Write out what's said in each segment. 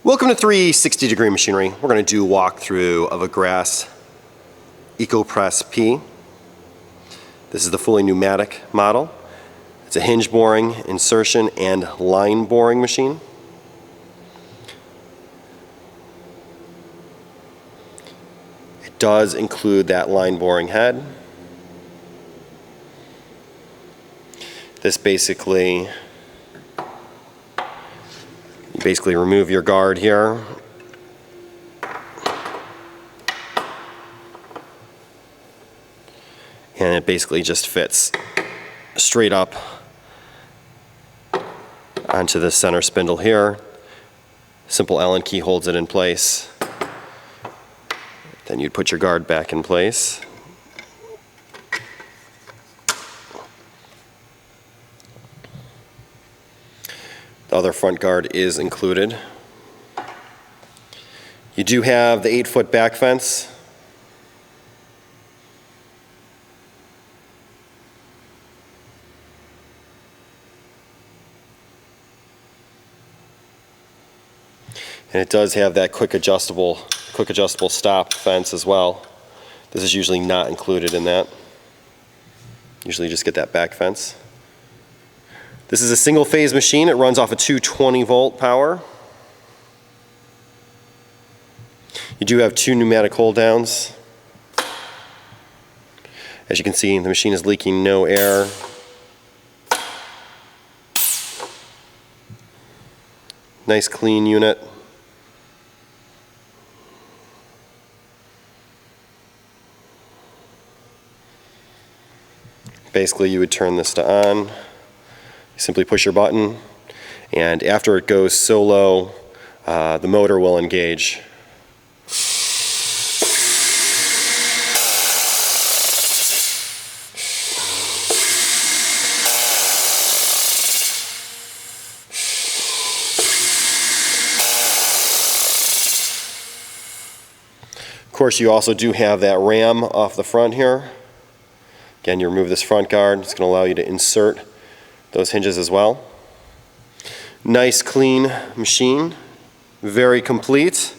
Welcome to 360 Degree Machinery. We're going to do a walkthrough of a Grass EcoPress P. This is the fully pneumatic model. It's a hinge boring, insertion, and line boring machine. It does include that line boring head. This basically remove your guard here. And it basically just fits straight up onto the center spindle here. Simple Allen key holds it in place. Then you'd put your guard back in place. The other front guard is included. You do have the 8-foot back fence. And it does have that quick adjustable stop fence as well. This is usually not included in that. Usually you just get that back fence. This is a single phase machine. It runs off a 220 volt power. You do have 2 pneumatic hold downs. As you can see, the machine is leaking no air. Nice clean unit. Basically, you would turn this to on. Simply push your button, and after it goes so low, the motor will engage. Of course, you also do have that ram off the front here. Again, you remove this front guard. It's going to allow you to insert those hinges as well. Nice clean machine, very complete.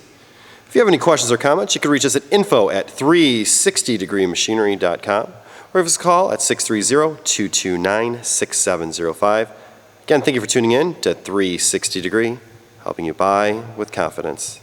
If you have any questions or comments, you can reach us at info@360degreemachinery.com or give us a call at 630-229-6705. Again, thank you for tuning in to 360 Degree, helping you buy with confidence.